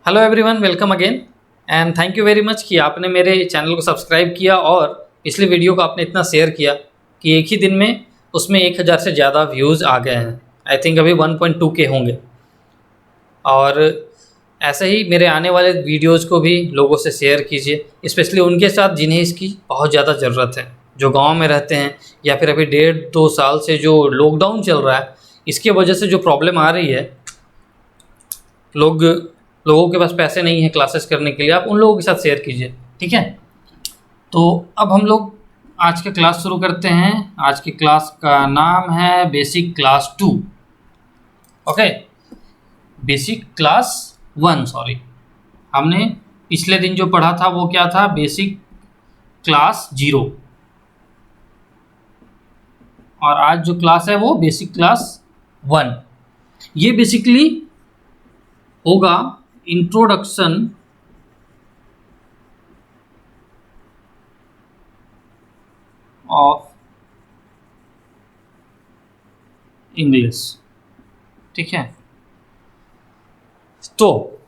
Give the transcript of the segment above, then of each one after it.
Hello everyone, welcome again and thank you very much कि आपने मेरे चैनल को सब्सक्राइब किया और पिछली वीडियो को आपने इतना शेयर किया कि एक ही दिन में उसमें 1000 से ज़्यादा व्यूज़ आ गए हैं। आई थिंक अभी 1.2 के होंगे। और ऐसे ही मेरे आने वाले वीडियोज़ को भी लोगों से शेयर कीजिए, स्पेशली उनके साथ जिन्हें इसकी बहुत ज़्यादा ज़रूरत है, जो गाँव में रहते हैं या फिर अभी 1.5-2 साल से जो लॉकडाउन चल रहा है इसके वजह से जो प्रॉब्लम आ रही है, लोगों के पास पैसे नहीं है क्लासेस करने के लिए, आप उन लोगों के साथ शेयर कीजिए। ठीक है, तो अब हम लोग आज का क्लास शुरू करते हैं। आज की क्लास का नाम है basic class 2। Okay, basic class 1 sorry. हमने पिछले दिन जो पढ़ा था वो क्या था, बेसिक क्लास 0, और आज जो क्लास है वो बेसिक क्लास 1। ये बेसिकली होगा इंट्रोडक्शन ऑफ इंग्लिश। ठीक है, तो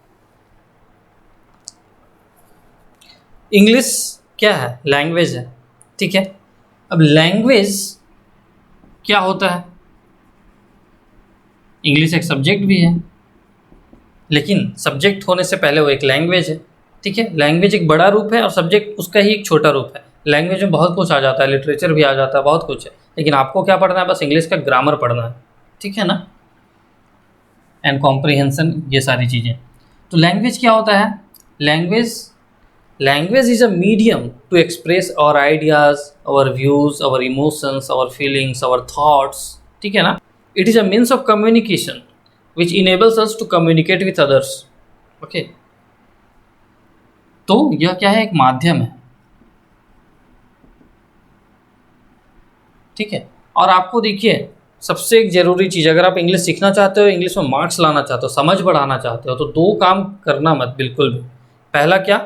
इंग्लिश क्या है? लैंग्वेज है। ठीक है, अब लैंग्वेज क्या होता है? इंग्लिश एक सब्जेक्ट भी है, लेकिन सब्जेक्ट होने से पहले वो एक लैंग्वेज है। ठीक है, लैंग्वेज एक बड़ा रूप है और सब्जेक्ट उसका ही एक छोटा रूप है। लैंग्वेज में बहुत कुछ आ जाता है, लिटरेचर भी आ जाता है, बहुत कुछ है, लेकिन आपको क्या पढ़ना है? बस इंग्लिश का ग्रामर पढ़ना है। ठीक है ना, एंड कॉम्प्रिहेंशन, ये सारी चीज़ें। तो लैंग्वेज क्या होता है? Language is a medium to express our ideas, our views, our emotions, our feelings, our thoughts. ठीक है ना, it is a means of communication which enables us to communicate with others. Okay, तो यह क्या है? एक माध्यम है। ठीक है, और आपको देखिए, सबसे एक ज़रूरी चीज़, अगर आप इंग्लिश सीखना चाहते हो, इंग्लिश में मार्क्स लाना चाहते हो, समझ बढ़ाना चाहते हो, तो 2 काम करना मत बिल्कुल भी। पहला क्या?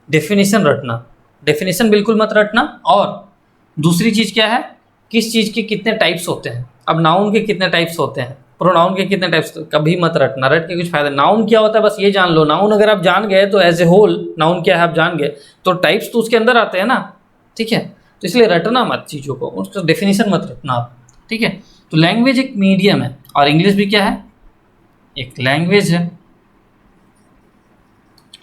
डेफिनेशन रटना। डेफिनेशन बिल्कुल मत रटना। और दूसरी चीज़ क्या है? किस चीज़ के कितने टाइप्स होते हैं। अब नाउन के कितने टाइप्स होते हैं, प्रोनाउन के कितने टाइप्स, कभी मत रटना। रट के कुछ फ़ायदा। नाउन क्या होता है बस ये जान लो। नाउन अगर आप जान गए तो एज ए होल नाउन क्या है आप जान गए, तो टाइप्स तो उसके अंदर आते हैं ना। ठीक है, तो इसलिए रटना मत चीज़ों को, उसका डेफिनेशन मत रटना आप। ठीक है, तो लैंग्वेज एक मीडियम है और इंग्लिश भी क्या है? एक लैंग्वेज है।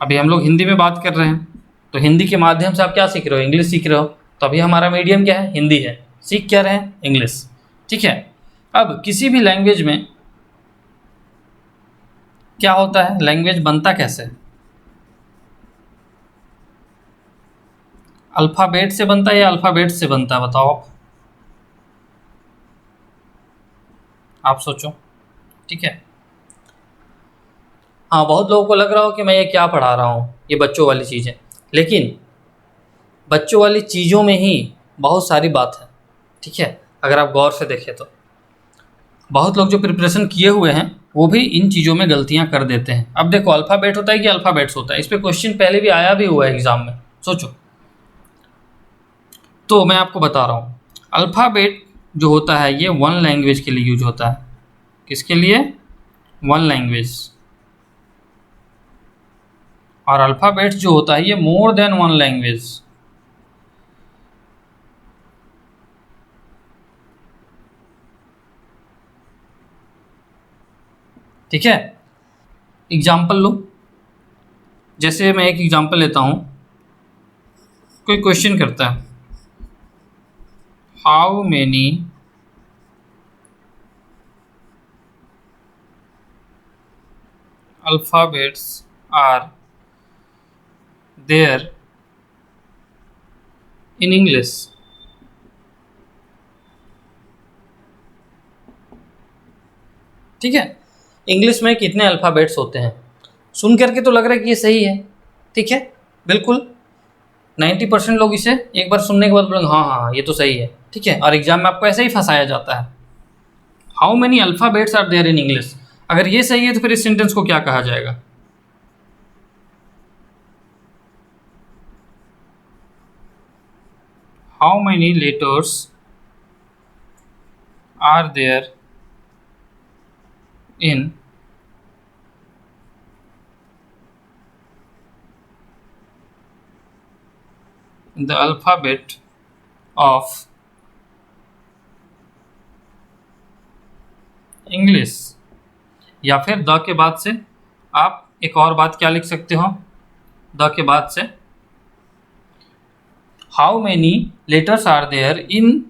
अभी हम लोग हिंदी में बात कर रहे हैं, तो हिंदी के माध्यम से आप क्या सीख रहे हो? इंग्लिश सीख रहे हो। तो अभी हमारा मीडियम क्या है? हिंदी है। सीख क्या रहे हैं? इंग्लिश। ठीक है, अब किसी भी लैंग्वेज में क्या होता है? लैंग्वेज बनता कैसे? अल्फ़ाबेट से बनता है या अल्फ़ाबेट से बनता है? बताओ आप सोचो। ठीक है, हाँ, बहुत लोगों को लग रहा हो कि मैं ये क्या पढ़ा रहा हूँ, ये बच्चों वाली चीज़ें, लेकिन बच्चों वाली चीज़ों में ही बहुत सारी बात है। ठीक है, अगर आप गौर से देखें तो बहुत लोग जो प्रिपरेशन किए हुए हैं वो भी इन चीज़ों में गलतियां कर देते हैं। अब देखो, अल्फ़ाबेट होता है कि अल्फ़ाबेट्स होता है, इस पे क्वेश्चन पहले भी आया भी हुआ है एग्ज़ाम में, सोचो। तो मैं आपको बता रहा हूँ, अल्फ़ाबेट जो होता है ये वन लैंग्वेज के लिए यूज होता है। किसके लिए? One language. और अल्फ़ाबेट्स जो होता है ये मोर देन वन लैंग्वेज। ठीक है, एग्जाम्पल लो। जैसे मैं एक एग्जाम्पल लेता हूँ, कोई क्वेश्चन करता है, how many alphabets are there in English. ठीक है, इंग्लिश में कितने अल्फ़ाबेट्स होते हैं? सुन करके तो लग रहा है कि ये सही है। ठीक है, बिल्कुल 90% लोग इसे एक बार सुनने के बाद बोलेंगे हाँ हाँ हाँ, ये तो सही है। ठीक है, और एग्जाम में आपको ऐसे ही फंसाया जाता है, how many alphabets are there in English. अगर ये सही है तो फिर इस सेंटेंस को क्या कहा जाएगा? How many letters are there in the alphabet of English, या फिर द के बाद से आप एक और बात क्या लिख सकते हो, द के बाद से how many letters are there in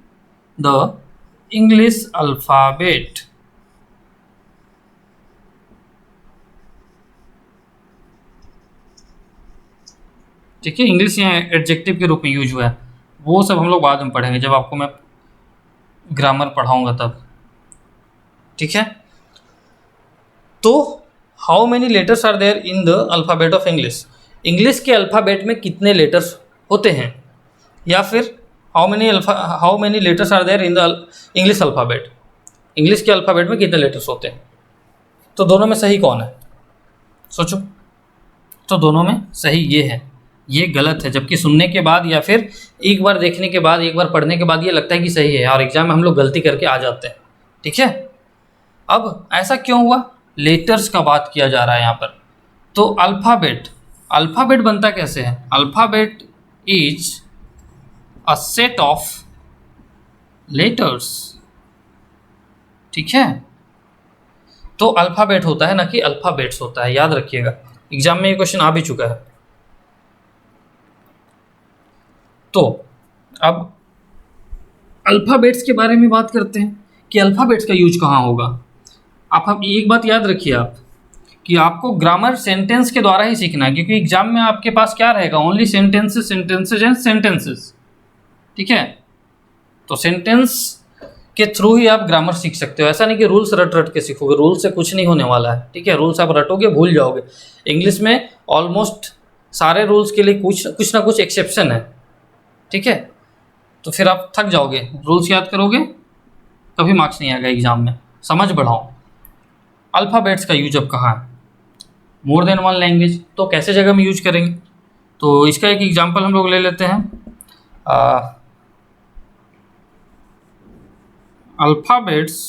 the English alphabet. ठीक है, इंग्लिश यहाँ एडजेक्टिव के रूप में यूज हुआ है, वो सब हम लोग बाद में पढ़ेंगे जब आपको मैं ग्रामर पढ़ाऊंगा तब। ठीक है, तो how many letters are there in the alphabet of English, English के अल्फ़ाबेट में कितने लेटर्स होते हैं, या फिर how many letters are there in the English alphabet, English के अल्फ़ाबेट में कितने लेटर्स होते हैं। तो दोनों में सही कौन है, सोचो। तो दोनों में सही ये है, ये गलत है, जबकि सुनने के बाद या फिर एक बार देखने के बाद, एक बार पढ़ने के बाद ये लगता है कि सही है, और एग्जाम में हम लोग गलती करके आ जाते हैं। ठीक है, अब ऐसा क्यों हुआ, लेटर्स का बात किया जा रहा है यहाँ पर। तो अल्फ़ाबेट, अल्फ़ाबेट बनता कैसे है, alphabet is a set of letters. ठीक है, तो अल्फ़ाबेट होता है ना कि अल्फ़ाबेट्स होता है, याद रखिएगा, एग्जाम में ये क्वेश्चन आ भी चुका है। तो अब अल्फ़ाबेट्स के बारे में बात करते हैं कि अल्फ़ाबेट्स का यूज कहाँ होगा। आप एक बात याद रखिए आप, कि आपको ग्रामर सेंटेंस के द्वारा ही सीखना है, क्योंकि एग्जाम में आपके पास क्या रहेगा, only sentences sentences and sentences. ठीक है, तो सेंटेंस के थ्रू ही आप ग्रामर सीख सकते हो, ऐसा नहीं कि रूल्स रट रट के सीखोगे, रूल से कुछ नहीं होने वाला है। ठीक है, रूल्स आप रटोगे भूल जाओगे। इंग्लिश में ऑलमोस्ट सारे रूल्स के लिए कुछ ना कुछ एक्सेप्शन है। ठीक है, तो फिर आप थक जाओगे, रूल्स याद करोगे कभी मार्क्स नहीं आएगा एग्जाम में। समझ बढ़ाओ, अल्फ़ाबेट्स का यूज अब कहाँ है, मोर देन वन लैंग्वेज, तो कैसे जगह में यूज करेंगे। तो इसका एक एग्जांपल हम लोग ले लेते हैं, alphabets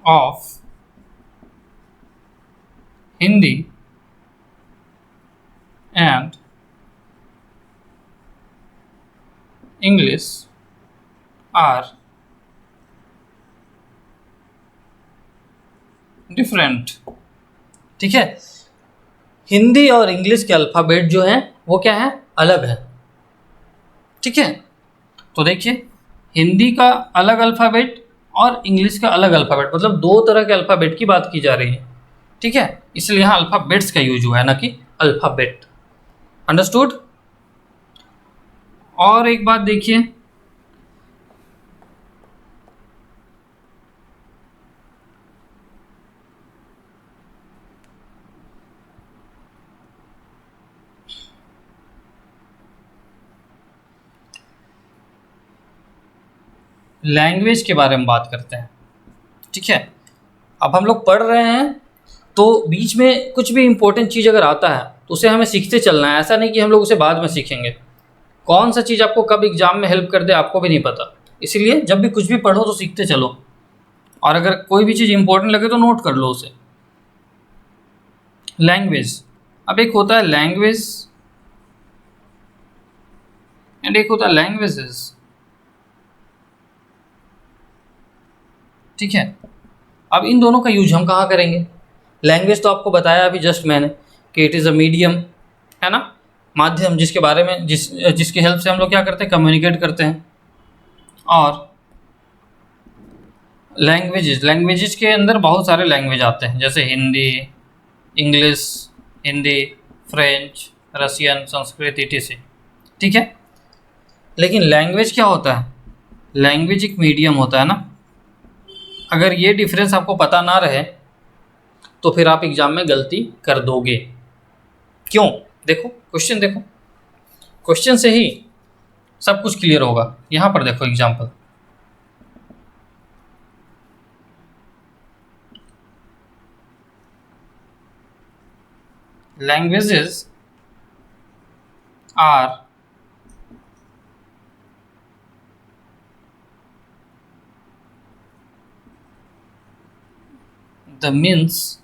of Hindi and English are different. ठीक है, हिंदी और इंग्लिश के अल्फ़ाबेट जो हैं वो क्या है, अलग है। ठीक है, तो देखिए, हिंदी का अलग अल्फ़ाबेट और इंग्लिश का अलग अल्फ़ाबेट, मतलब दो तरह के अल्फ़ाबेट की बात की जा रही है। ठीक है, इसलिए यहाँ अल्फ़ाबेट्स का यूज हुआ है, ना कि अल्फ़ाबेट। अंडरस्टूड। और एक बात देखिए, लैंग्वेज के बारे में बात करते हैं। ठीक है, अब हम लोग पढ़ रहे हैं, तो बीच में कुछ भी इंपॉर्टेंट चीज़ अगर आता है तो उसे हमें सीखते चलना है, ऐसा नहीं कि हम लोग उसे बाद में सीखेंगे। कौन सा चीज़ आपको कब एग्जाम में हेल्प कर दे आपको भी नहीं पता, इसीलिए जब भी कुछ भी पढ़ो तो सीखते चलो, और अगर कोई भी चीज़ इंपॉर्टेंट लगे तो नोट कर लो उसे। लैंग्वेज, अब एक होता है लैंग्वेज एंड एक होता है लैंग्वेजेस। ठीक है, अब इन दोनों का यूज हम कहाँ करेंगे। लैंग्वेज तो आपको बताया अभी जस्ट मैंने कि इट इज़ अ मीडियम, है ना, माध्यम, जिसके बारे में जिसकी हेल्प से हम लोग क्या करते हैं, कम्युनिकेट करते हैं। और लैंग्वेजेस, लैंग्वेजेस के अंदर बहुत सारे लैंग्वेज आते हैं, जैसे Hindi, English, Hindi, French, Russian, Sanskrit, etc। ठीक है, लेकिन लैंग्वेज क्या होता है, लैंग्वेज एक मीडियम होता है ना। अगर ये डिफरेंस आपको पता ना रहे तो फिर आप एग्जाम में गलती कर दोगे। क्यों, देखो क्वेश्चन, देखो क्वेश्चन से ही सब कुछ क्लियर होगा। यहाँ पर देखो example, languages are the means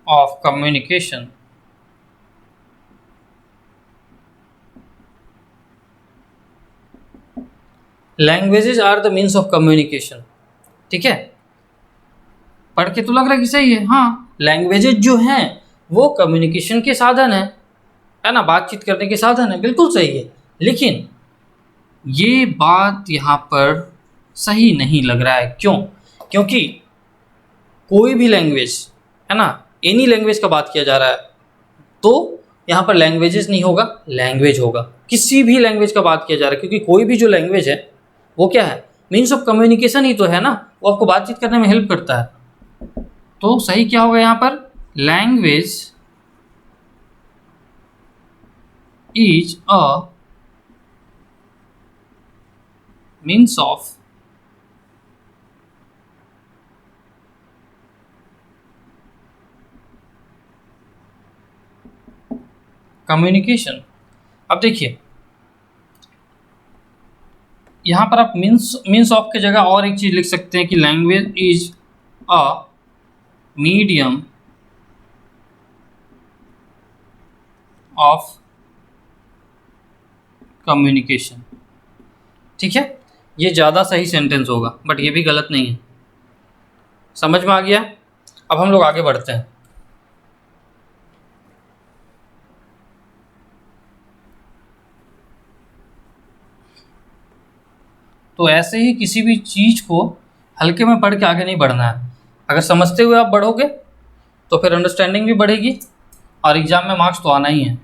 of communication. Languages are the means of communication. ठीक है, पढ़ के तो लग रहा है कि सही है। हाँ, लैंग्वेजेज जो हैं वो कम्युनिकेशन के साधन है ना, बातचीत करने के साधन है, बिल्कुल सही है। लेकिन ये बात यहाँ पर सही नहीं लग रहा है। क्यों? क्योंकि कोई भी लैंग्वेज है ना, एनी लैंग्वेज का बात किया जा रहा है तो यहाँ पर लैंग्वेजेस नहीं होगा, लैंग्वेज होगा। किसी भी लैंग्वेज का बात किया जा रहा है, क्योंकि कोई भी जो लैंग्वेज है वो क्या है, मीन्स ऑफ कम्युनिकेशन ही तो है ना, वो आपको बातचीत करने में हेल्प करता है। तो सही क्या होगा यहाँ पर, language is a means of communication. अब देखिए यहाँ पर आप मीन्स ऑफ की जगह और एक चीज लिख सकते हैं कि language is a medium of communication. ठीक है, ये ज़्यादा सही सेंटेंस होगा, बट ये भी गलत नहीं है। समझ में आ गया? अब हम लोग आगे बढ़ते हैं। तो ऐसे ही किसी भी चीज़ को हल्के में पढ़ के आगे नहीं बढ़ना है। अगर समझते हुए आप बढ़ोगे तो फिर अंडरस्टैंडिंग भी बढ़ेगी और एग्ज़ाम में मार्क्स तो आना ही है।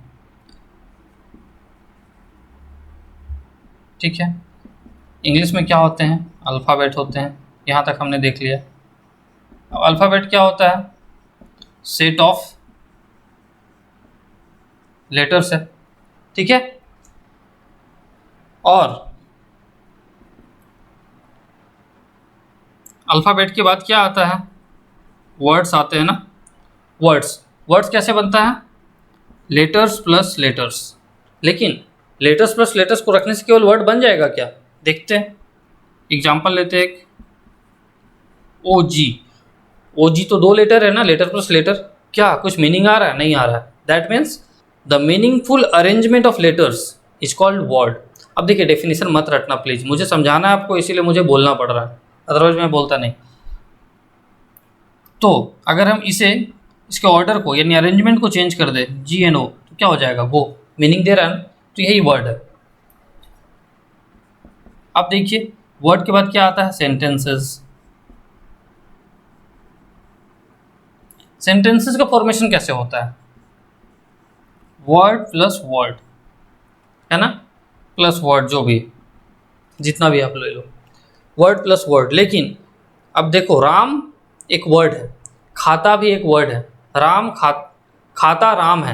ठीक है, इंग्लिश में क्या होते हैं, अल्फ़ाबेट होते हैं, यहाँ तक हमने देख लिया। अब अल्फ़ाबेट क्या होता है, सेट ऑफ लेटर्स है। ठीक है, और अल्फ़ाबेट के बाद क्या आता है, वर्ड्स आते हैं ना। वर्ड्स कैसे बनता है, लेटर्स प्लस लेटर्स। लेकिन लेटर्स प्लस लेटर्स को रखने से केवल वर्ड बन जाएगा क्या, देखते हैं। एग्जाम्पल लेते हैं एक, ओ जी तो 2 लेटर है ना, लेटर प्लस लेटर। क्या कुछ मीनिंग आ रहा है, नहीं आ रहा है। That means the meaningful arrangement of letters is called word. अब देखिए डेफिनेशन मत रटना प्लीज़, मुझे समझाना है आपको, इसीलिए मुझे बोलना पड़ रहा है, अदरवाइज मैं बोलता नहीं। तो अगर हम इसके ऑर्डर को यानी अरेंजमेंट को चेंज कर दे, GNO, तो क्या हो जाएगा, गो। मीनिंग दे रहा है, तो यही वर्ड है। अब देखिए वर्ड के बाद क्या आता है, सेंटेंसेस। सेंटेंसेस का फॉर्मेशन कैसे होता है, वर्ड प्लस वर्ड है ना, प्लस वर्ड, जो भी जितना भी आप ले लो, वर्ड प्लस वर्ड। लेकिन अब देखो राम एक वर्ड है, खाता भी एक वर्ड है। खाता राम है।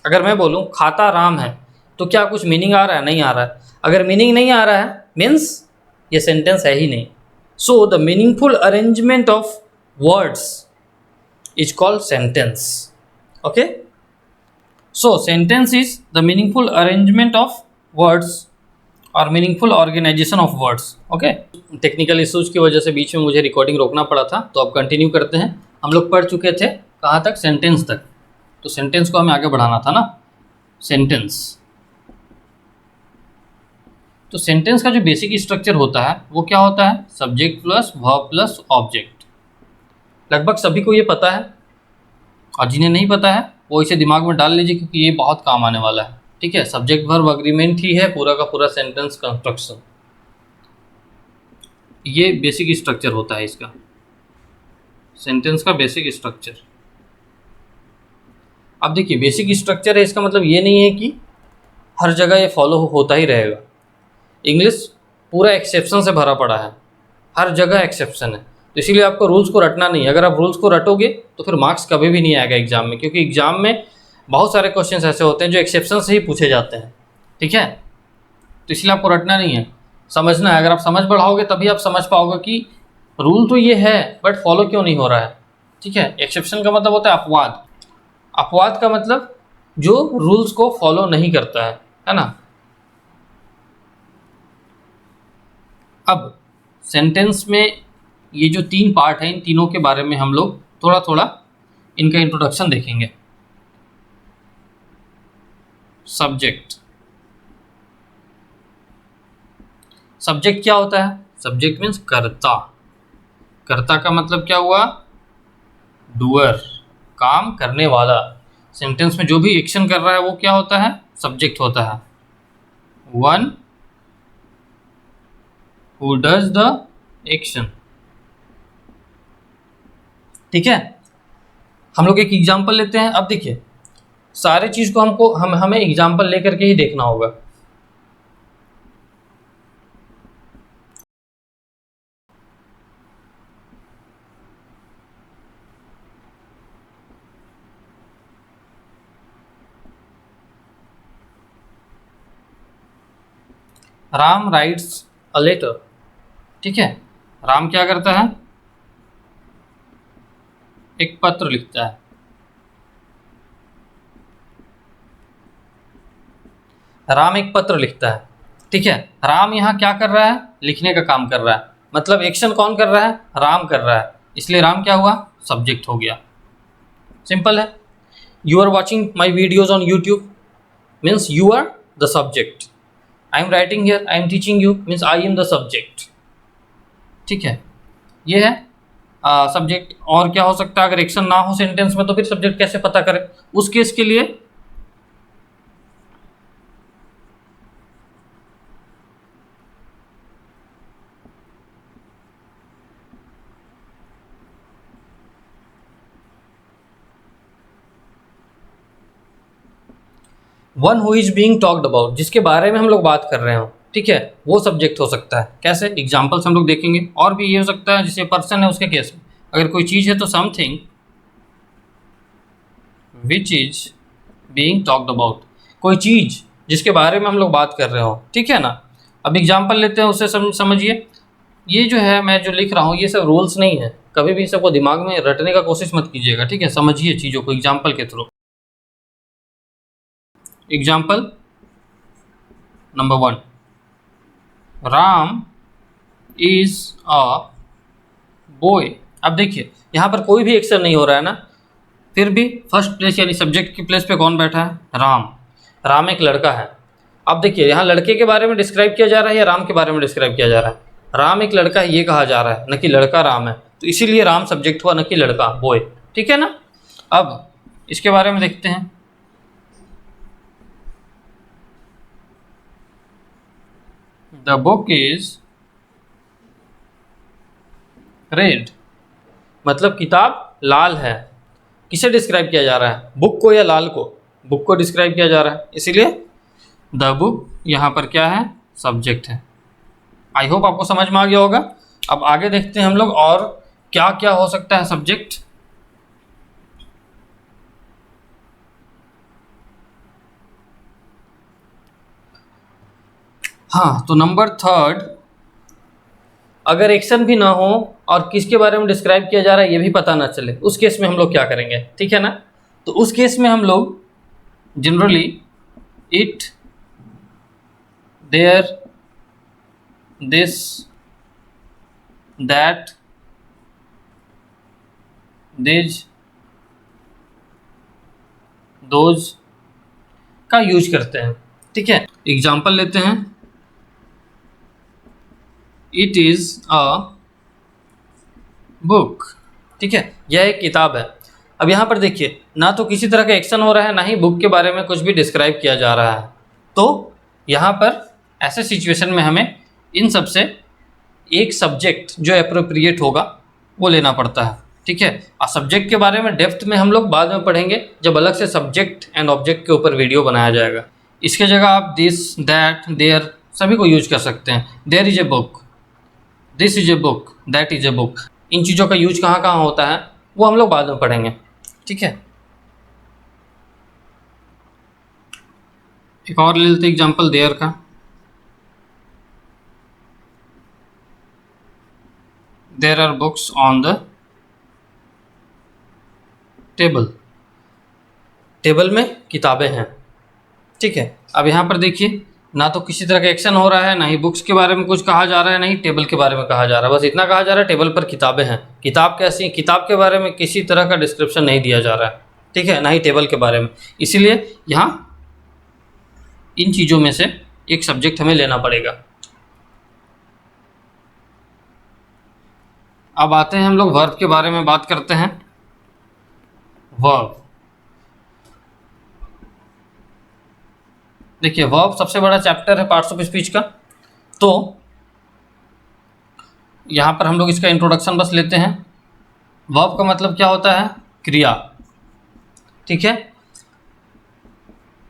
अगर मैं बोलूँ खाता राम है तो क्या कुछ मीनिंग आ रहा है, नहीं आ रहा है। अगर मीनिंग नहीं आ रहा है मीन्स ये सेंटेंस है ही नहीं। So the meaningful arrangement of words is called sentence. Okay, so sentence is the meaningful arrangement of words और meaningful organization of words. Okay, technical issues की वजह से बीच में मुझे रिकॉर्डिंग रोकना पड़ा था, तो अब कंटिन्यू करते हैं। हम लोग पढ़ चुके थे कहाँ तक, सेंटेंस तक। तो सेंटेंस को हमें आगे बढ़ाना था ना, सेंटेंस। तो सेंटेंस का जो बेसिक स्ट्रक्चर होता है वो क्या होता है, subject plus verb plus object. लगभग सभी को ये पता है, और जिन्हें नहीं पता है वो इसे दिमाग में डाल लीजिए, क्योंकि ये बहुत काम आने वाला है। ठीक है, सब्जेक्ट वर्ब अग्रीमेंट ही है पूरा का पूरा सेंटेंस कंस्ट्रक्शन। ये बेसिक स्ट्रक्चर होता है इसका, सेंटेंस का बेसिक स्ट्रक्चर। अब देखिए बेसिक स्ट्रक्चर है, इसका मतलब ये नहीं है कि हर जगह ये फॉलो होता ही रहेगा। इंग्लिश पूरा एक्सेप्शन से भरा पड़ा है, हर जगह एक्सेप्शन है। तो इसीलिए आपको रूल्स को रटना नहीं है। अगर आप रूल्स को रटोगे तो फिर मार्क्स कभी भी नहीं आएगा एग्जाम में, क्योंकि एग्जाम में बहुत सारे क्वेश्चंस ऐसे होते हैं जो एक्सेप्शन से ही पूछे जाते हैं। ठीक है, तो इसलिए आपको रटना नहीं है, समझना है। अगर आप समझ बढ़ाओगे तभी आप समझ पाओगे कि रूल तो ये है बट फॉलो क्यों नहीं हो रहा है। ठीक है, एक्सेप्शन का मतलब होता है अपवाद। अपवाद का मतलब जो रूल्स को फॉलो नहीं करता है ना। अब सेंटेंस में ये जो 3 पार्ट हैं, इन तीनों के बारे में हम लोग थोड़ा थोड़ा इनका इंट्रोडक्शन देखेंगे। सब्जेक्ट, सब्जेक्ट क्या होता है? सब्जेक्ट मीन्स कर्ता। कर्ता का मतलब क्या हुआ? डूअर, काम करने वाला। सेंटेंस में जो भी एक्शन कर रहा है वो क्या होता है? सब्जेक्ट होता है। One who does the action. ठीक है, हम लोग एक एग्जाम्पल लेते हैं। अब देखिए, सारे चीज को हमें एग्जाम्पल लेकर के ही देखना होगा। Ram writes a letter. ठीक है, राम क्या करता है? एक पत्र लिखता है। राम एक पत्र लिखता है। ठीक है, राम यहाँ क्या कर रहा है? लिखने का काम कर रहा है। मतलब एक्शन कौन कर रहा है? राम कर रहा है, इसलिए राम क्या हुआ? सब्जेक्ट हो गया। सिंपल है। You are watching my videos on YouTube means you are the subject. I am writing here, I am teaching you means I am the subject. ठीक है, ये है सब्जेक्ट। और क्या हो सकता है? अगर एक्शन ना हो सेंटेंस में तो फिर सब्जेक्ट कैसे पता करें? उस केस के लिए one who is being talked about, जिसके बारे में हम लोग बात कर रहे हो, ठीक है, वो सब्जेक्ट हो सकता है। कैसे? एग्जाम्पल्स हम लोग देखेंगे। और भी ये हो सकता है, जैसे पर्सन है उसके केस में अगर कोई चीज़ है तो something which is being talked about, कोई चीज़ जिसके बारे में हम लोग बात कर रहे हो। ठीक है ना। अब एग्जाम्पल लेते हैं, उससे समझिए। ये जो है मैं जो लिख रहा हूँ ये सब रूल्स नहीं है, कभी भी सबको दिमाग में रटने का कोशिश मत कीजिएगा। ठीक है, समझिए चीज़ों को एग्जाम्पल के through. Example number 1, Ram is a boy. अब देखिए यहाँ पर कोई भी एक्शन नहीं हो रहा है ना, फिर भी फर्स्ट प्लेस यानी सब्जेक्ट की प्लेस पे कौन बैठा है? राम। राम एक लड़का है। अब देखिए यहाँ लड़के के बारे में डिस्क्राइब किया जा रहा है या राम के बारे में डिस्क्राइब किया जा रहा है? राम एक लड़का है ये कहा जा रहा है, न कि लड़का राम है, तो इसीलिए राम सब्जेक्ट हुआ, न कि लड़का बॉय। ठीक है ना। अब इसके बारे में देखते हैं। द बुक इज रेड, मतलब किताब लाल है। किसे डिस्क्राइब किया जा रहा है? बुक को या लाल को? बुक को डिस्क्राइब किया जा रहा है, इसीलिए द बुक यहाँ पर क्या है? सब्जेक्ट है। आई होप आपको समझ में आ गया होगा। अब आगे देखते हैं हम लोग और क्या क्या हो सकता है सब्जेक्ट। हाँ, तो नंबर 3, अगर एक्शन भी ना हो और किसके बारे में डिस्क्राइब किया जा रहा है ये भी पता ना चले, उस केस में हम लोग क्या करेंगे? ठीक है ना। तो उस केस में हम लोग generally it, there, this, that, these, those का यूज करते हैं। ठीक है, एग्जाम्पल लेते हैं। It is a book. ठीक है, यह एक किताब है। अब यहाँ पर देखिए ना तो किसी तरह का एक्शन हो रहा है, ना ही बुक के बारे में कुछ भी डिस्क्राइब किया जा रहा है। तो यहाँ पर ऐसे सिचुएशन में हमें इन सब से एक सब्जेक्ट जो अप्रोप्रिएट होगा वो लेना पड़ता है। ठीक है, और सब्जेक्ट के बारे में डेप्थ में हम लोग बाद में पढ़ेंगे, जब अलग से सब्जेक्ट एंड ऑब्जेक्ट के ऊपर वीडियो बनाया जाएगा। इसके जगह आप दिस, दैट, देयर सभी को यूज कर सकते हैं। There is a book, this is a book, that is a book. इन चीज़ों का यूज कहाँ कहाँ होता है वो हम लोग बाद में पढ़ेंगे। ठीक है, एक और ले लेते एग्जाम्पल देयर का। There are books on the table, table में किताबें हैं। ठीक है, अब यहाँ पर देखिए ना तो किसी तरह का एक्शन हो रहा है, ना ही बुक्स के बारे में कुछ कहा जा रहा है, ना ही टेबल के बारे में कहा जा रहा है। बस इतना कहा जा रहा है टेबल पर किताबें हैं। किताब कैसी, किताब के बारे में किसी तरह का डिस्क्रिप्शन नहीं दिया जा रहा है, ठीक है, ना ही टेबल के बारे में। इसीलिए यहाँ इन चीज़ों में से एक सब्जेक्ट हमें लेना पड़ेगा। अब आते हैं हम लोग वर्ब के बारे में बात करते हैं। वर्ब, देखिए वर्ब सबसे बड़ा चैप्टर है पार्ट्स ऑफ स्पीच का। तो यहाँ पर हम लोग इसका इंट्रोडक्शन बस लेते हैं। वर्ब का मतलब क्या होता है? क्रिया, ठीक है।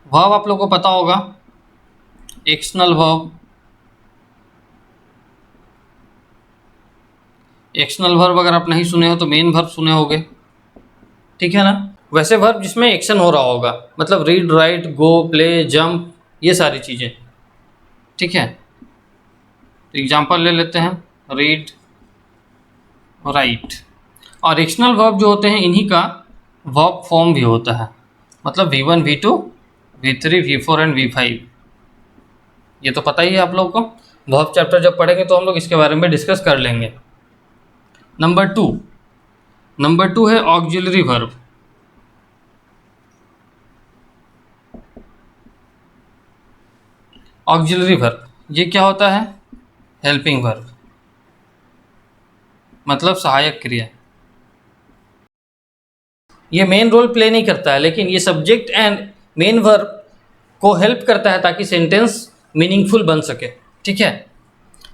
वर्ब आप लोगों को पता होगा, एक्शनल वर्ब, एक्शनल वर्ब अगर आप नहीं सुने हो तो मेन वर्ब सुने होंगे, ठीक है ना। वैसे वर्ब जिसमें एक्शन हो रहा होगा, मतलब रीड, राइट, गो, प्ले, जंप, ये सारी चीज़ें, ठीक है। तो एग्जांपल ले लेते हैं, रीड, राइट। और एक्शनल वर्ब जो होते हैं इन्हीं का वर्ब फॉर्म भी होता है, मतलब V1, V2, V3, V4 and V5। ये तो पता ही है आप लोगों को। वर्ब चैप्टर जब पढ़ेंगे तो हम लोग इसके बारे में डिस्कस कर लेंगे। नंबर टू है ऑक्सिलरी वर्ब। ऑक्सिलरी वर्ब ये क्या होता है? हेल्पिंग वर्ब, मतलब सहायक क्रिया। ये मेन रोल प्ले नहीं करता है, लेकिन ये सब्जेक्ट एंड मेन वर्ब को हेल्प करता है ताकि सेंटेंस मीनिंगफुल बन सके, ठीक है।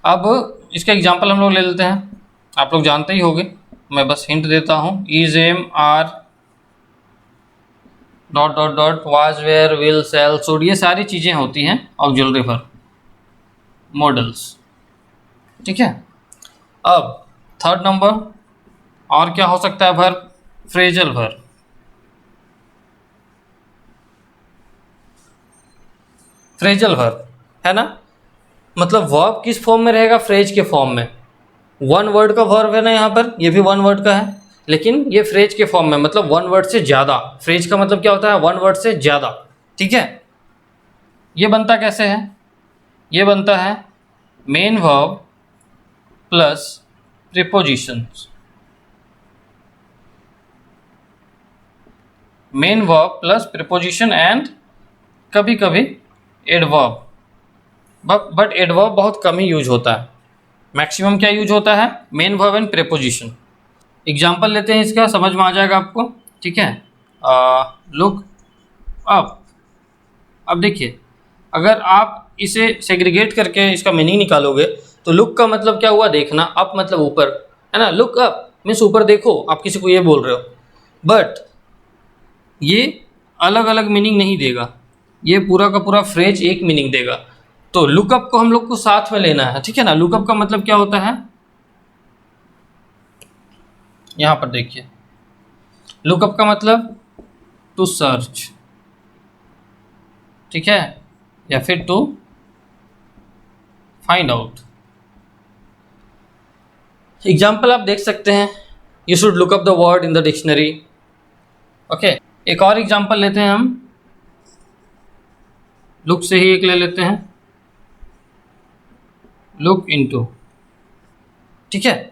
अब इसका एग्जांपल हम लोग ले लेते हैं, आप लोग जानते ही होंगे, मैं बस हिंट देता हूँ। Is, am, are, dot dot dot, was, were, will, shall, should, ये सारी चीज़ें होती हैं ऑक्सिलरी वर्ब, मॉडल्स, ठीक है। अब थर्ड नंबर और क्या हो सकता है verb? Phrasal verb. Phrasal verb है ना, मतलब वर्ब किस फॉर्म में रहेगा? फ्रेज के फॉर्म में। वन वर्ड का वर्ब है ना यहाँ पर, ये भी वन वर्ड का है, लेकिन ये फ्रेज के फॉर्म में, मतलब वन वर्ड से ज़्यादा। फ्रेज का मतलब क्या होता है? वन वर्ड से ज़्यादा, ठीक है। ये बनता कैसे है? ये बनता है main verb plus prepositions. Main verb plus preposition and कभी कभी एडवर्ब, बट एडवर्ब बहुत कम ही यूज होता है। मैक्सिमम क्या यूज होता है? Main verb and preposition. Example लेते हैं इसका, समझ में आ जाएगा आपको, ठीक है। Look up. अब देखिए, अगर आप इसे सेग्रीगेट करके इसका मीनिंग निकालोगे तो लुक का मतलब क्या हुआ? देखना, अप मतलब ऊपर, है ना। लुक अप मीन्स ऊपर देखो, आप किसी को ये बोल रहे हो, बट ये अलग अलग मीनिंग नहीं देगा, ये पूरा का पूरा फ्रेज एक मीनिंग देगा। तो लुकअप को हम लोग को साथ में लेना है, ठीक है ना। लुकअप का मतलब क्या होता है? यहाँ पर देखिए, लुकअप का मतलब टू सर्च, ठीक है, या फिर टू फाइंड आउट। एग्जाम्पल आप देख सकते हैं, you should look up the word in the dictionary, okay. एक और एग्जाम्पल लेते हैं हम, लुक से ही एक ले लेते हैं, लुक इनटू, ठीक है।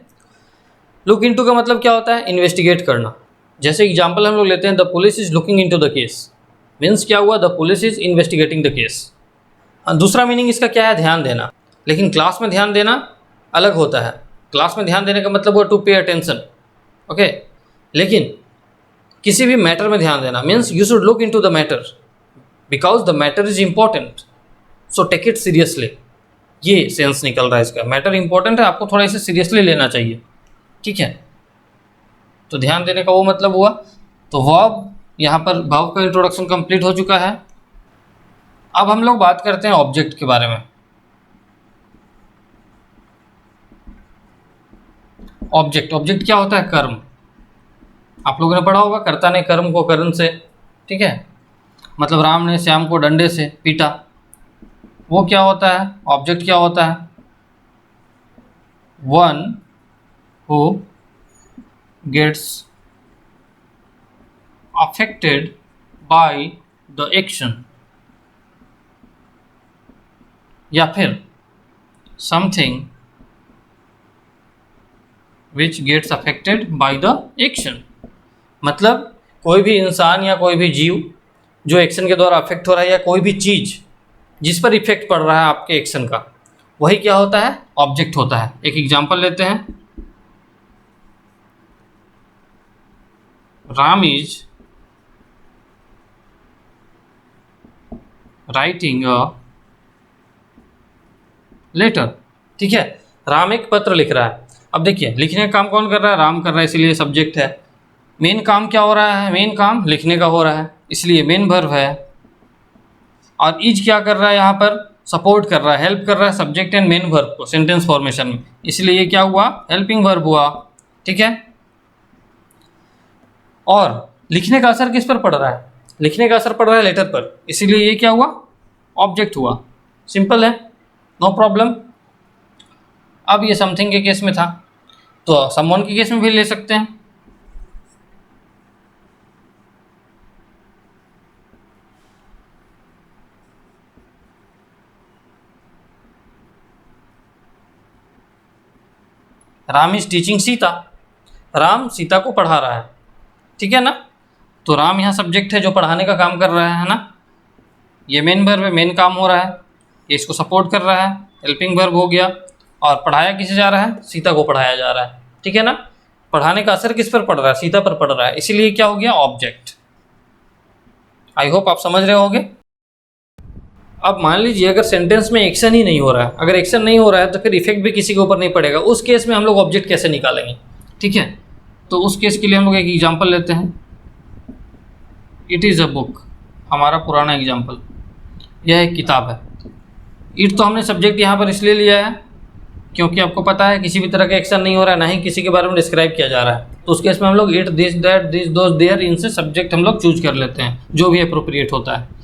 लुक इनटू का मतलब क्या होता है? इन्वेस्टिगेट करना। जैसे एग्जाम्पल हम लोग लेते हैं, the police is looking into the case, means क्या हुआ? The police is investigating the case. दूसरा मीनिंग इसका क्या है? ध्यान देना। लेकिन क्लास में ध्यान देना अलग होता है। क्लास में ध्यान देने का मतलब हुआ टू पे अटेंशन, ओके। लेकिन किसी भी मैटर में ध्यान देना means you should look into the matter because the matter is important, so take it seriously. ये सेंस निकल रहा है इसका, मैटर इंपॉर्टेंट है, आपको थोड़ा इसे सीरियसली लेना चाहिए, ठीक है। तो ध्यान देने का वो मतलब हुआ। तो वर्ब, यहाँ पर वर्ब का इंट्रोडक्शन कंप्लीट हो चुका है। अब हम लोग बात करते हैं ऑब्जेक्ट के बारे में। ऑब्जेक्ट क्या होता है? कर्म। आप लोगों ने पढ़ा होगा, कर्ता ने कर्म को करण से, ठीक है। मतलब राम ने श्याम को डंडे से पीटा, वो क्या होता है? ऑब्जेक्ट क्या होता है? One who gets affected by the action, या फिर something which gets affected by the action. मतलब कोई भी इंसान या कोई भी जीव जो एक्शन के द्वारा अफेक्ट हो रहा है, या कोई भी चीज़ जिस पर इफेक्ट पड़ रहा है आपके एक्शन का, वही क्या होता है, ऑब्जेक्ट होता है। एक एग्जांपल लेते हैं, Ram is writing a letter. ठीक है, राम एक पत्र लिख रहा है। अब देखिए, लिखने का काम कौन कर रहा है, राम कर रहा है, इसलिए सब्जेक्ट है। मेन काम क्या हो रहा है, मेन काम लिखने का हो रहा है, इसलिए मेन वर्ब है। और इज क्या कर रहा है, यहाँ पर सपोर्ट कर रहा है, हेल्प कर रहा है सब्जेक्ट एंड मेन वर्ब को सेंटेंस फॉर्मेशन में, इसलिए ये क्या हुआ, हेल्पिंग वर्ब हुआ। ठीक है, और लिखने का असर किस पर पड़ रहा है, लिखने का असर पड़ रहा है लेटर पर, इसीलिए ये क्या हुआ, ऑब्जेक्ट हुआ। सिंपल है, नो प्रॉब्लम। अब ये समथिंग के केस में था, तो समवन के केस में भी ले सकते हैं। राम इज टीचिंग सीता, राम सीता को पढ़ा रहा है। ठीक है ना, तो राम यहाँ सब्जेक्ट है जो पढ़ाने का काम कर रहा है ना। ये मेन वर्ब है, मेन काम हो रहा है, ये इसको सपोर्ट कर रहा है, हेल्पिंग वर्ब हो गया। और पढ़ाया किसे जा रहा है, सीता को पढ़ाया जा रहा है। ठीक है ना, पढ़ाने का असर किस पर पड़ रहा है, सीता पर पड़ रहा है, इसीलिए क्या हो गया, ऑब्जेक्ट। आई होप आप समझ रहे होगे। अब मान लीजिए अगर सेंटेंस में एक्शन ही नहीं हो रहा है, अगर एक्शन नहीं हो रहा है तो फिर इफेक्ट भी किसी के ऊपर नहीं पड़ेगा, उस केस में हम लोग ऑब्जेक्ट कैसे निकालेंगे। ठीक है, तो उस केस के लिए हम लोग एक एग्जांपल लेते हैं। इट इज़ अ बुक, हमारा पुराना एग्जांपल, यह एक किताब है। इट तो हमने सब्जेक्ट यहाँ पर इसलिए लिया है क्योंकि आपको पता है किसी भी तरह का एक्शन नहीं हो रहा है, ना ही किसी के बारे में डिस्क्राइब किया जा रहा है, तो उस केस में हम लोग it, this, that, this, those, there, इनसे सब्जेक्ट हम लोग चूज कर लेते हैं, जो भी अप्रोप्रिएट होता है।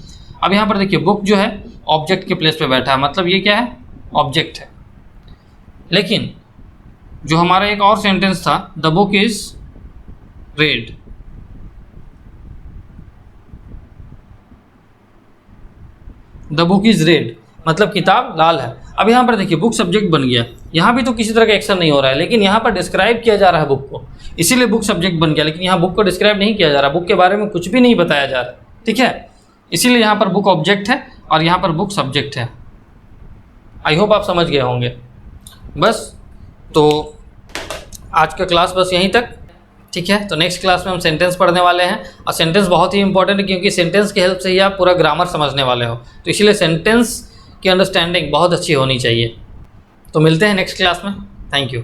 अब यहाँ पर देखिए, बुक जो है ऑब्जेक्ट के प्लेस पे बैठा है, मतलब ये क्या है, ऑब्जेक्ट है। लेकिन जो हमारा एक और सेंटेंस था, the book is red, the book is red मतलब किताब लाल है। अब यहाँ पर देखिए, बुक सब्जेक्ट बन गया, यहाँ भी तो किसी तरह का एक्शन नहीं हो रहा है, लेकिन यहाँ पर डिस्क्राइब किया जा रहा है बुक को, इसीलिए बुक सब्जेक्ट बन गया। लेकिन यहाँ बुक को डिस्क्राइब नहीं किया जा रहा, बुक के बारे में कुछ भी नहीं बताया जा रहा। ठीक है, इसीलिए यहाँ पर बुक ऑब्जेक्ट है और यहाँ पर बुक सब्जेक्ट है। आई होप आप समझ गए होंगे। बस तो आज का क्लास बस यहीं तक। ठीक है, तो नेक्स्ट क्लास में हम सेंटेंस पढ़ने वाले हैं, और सेंटेंस बहुत ही इंपॉर्टेंट है क्योंकि सेंटेंस की हेल्प से ही आप पूरा ग्रामर समझने वाले हो, तो इसीलिए सेंटेंस की अंडरस्टैंडिंग बहुत अच्छी होनी चाहिए। तो मिलते हैं नेक्स्ट क्लास में। Thank you.